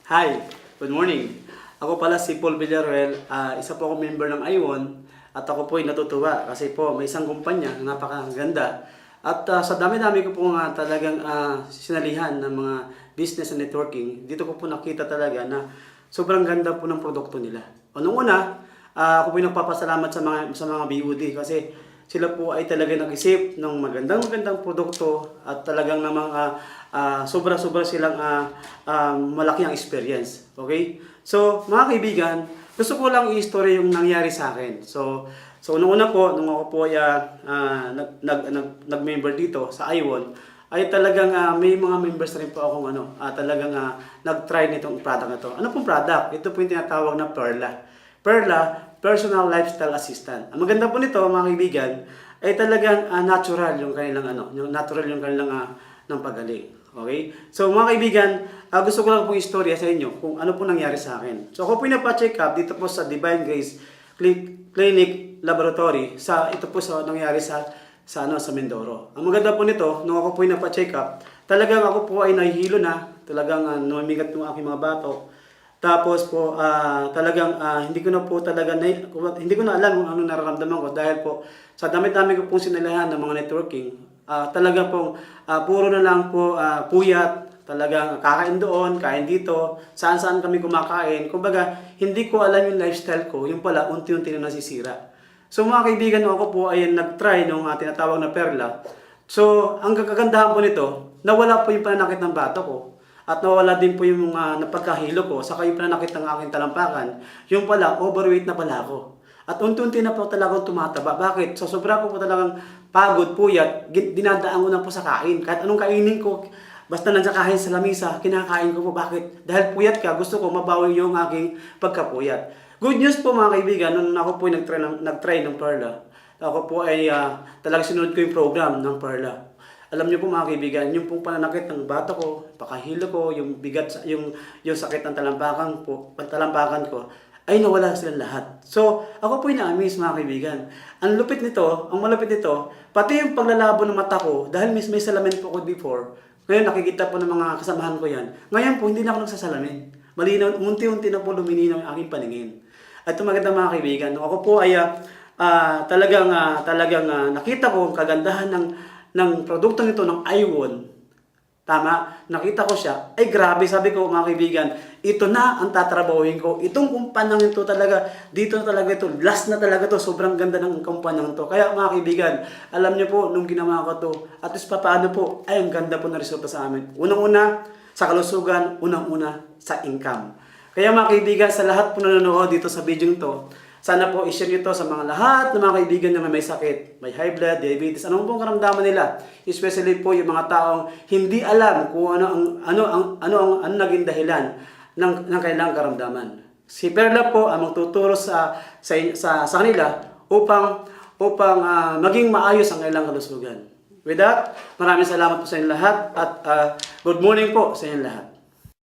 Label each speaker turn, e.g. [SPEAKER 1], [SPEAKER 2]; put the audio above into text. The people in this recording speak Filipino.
[SPEAKER 1] Hi, good morning. Ako pala si Paul Villaruel, isa po akong member ng IWON at ako po ay natutuwa kasi po may isang kumpanya na napakaganda at sa dami-dami ko po nga talagang sinalihan ng mga business and networking, dito ko po nakita talaga na sobrang ganda po ng produkto nila. Unang-una, ako po ay nagpapasalamat sa mga BUD kasi sila po ay talaga nag-isip ng magandang produkto at talagang namang sobra-sobra silang malaki ang experience. Okay? So, mga kaibigan, gusto ko lang i-story yung nangyari sa akin. So unang-una po, nung ako po ay nag-member dito sa IWON, ay talagang may mga members na rin po akong talagang nag-try nitong product na to. Ano pong product? Ito po yung tinatawag na Perla. Perla, Personal Lifestyle Assistant. Ang maganda po nito, mga kaibigan, ay talagang natural yung kanilang ng pagaling. Okay? So mga kaibigan, gusto ko lang pong istorya sa inyo kung ano po nangyari sa akin. So ako po check up dito po sa Divine Grace Clinic Laboratory ito po sa nangyari sa Mindoro. Ang maganda po nito, nung ako po check up, talagang ako po ay nahihilo na, talagang namigat yung aking mga batok. Tapos po talagang hindi ko na alam kung ano nararamdaman ko dahil po sa dami-dami ko pong sinalahan ng mga networking. Talaga pong puro na lang po puyat, talagang kakain doon, kain dito, saan-saan kami kumakain. Kumbaga, hindi ko alam yung lifestyle ko, yung pala unti-unti na nasisira. So mga kaibigan, ako po ay nag-try nung tinatawag na Perla. So, ang kagandahan po nito, nawala po yung pananakit ng bato ko. At nawala din po yung mga napagkahilo ko, saka yung pananakit ng aking talampakan. Yung pala, overweight na pala ako. At unti-unti na po talagang tumataba. Bakit? So sobra ko po talagang pagod, puyat, dinadaan ko na po sa kain. Kahit anong kainin ko, basta nandiyan kain sa lamisa, kinakain ko po. Bakit? Dahil puyat ka, gusto ko mabawi yung aking pagkapuyat. Good news po mga kaibigan, nung ako po nag-try ng Perla, ako po ay talagang sinunod ko yung program ng Perla. Alam niyo po mga kaibigan, yung pong pananakit ng bato ko, pakahilo ko, yung bigat, yung sakit ng talampakan ko, ay nawala silang lahat. So, ako po na-amaze mga kaibigan. Ang malupit nito, pati yung paglalabo ng mata ko, dahil may salamin po ko before, ngayon nakikita po ng mga kasamahan ko yan. Ngayon po, hindi na ako nagsasalamin. Malinaw, unti-unti na po lumilinaw yung aking paningin. At ito maganda mga kaibigan, ako po ay talagang nakita ko ang kagandahan ng produkto nito ng IWON. Tama, nakita ko siya. Ay grabe, sabi ko mga kaibigan, ito na ang tatrabahuin ko. Itong kumpanyang ito talaga, dito na talaga ito, last na talaga to, sobrang ganda ng kumpanyang ito. Kaya mga kaibigan, alam niyo po, nung ginawa ko to, at least paano po, ay ang ganda po na resulta sa amin. Unang-una, sa kalusugan, unang-una, sa income. Kaya mga kaibigan, sa lahat po nanonood dito sa video nito, sana po i-share nyo to sa mga lahat ng mga kaibigan nyo na may sakit, may high blood, diabetes, anong pong karamdaman nila. Especially po yung mga taong hindi alam kung ano ang naging dahilan ng kailangang karamdaman. Si Perla po ang magtuturo sa kanila upang maging maayos ang kailangang kalusugan. With that, maraming salamat po sa inyo lahat at good morning po sa inyo lahat.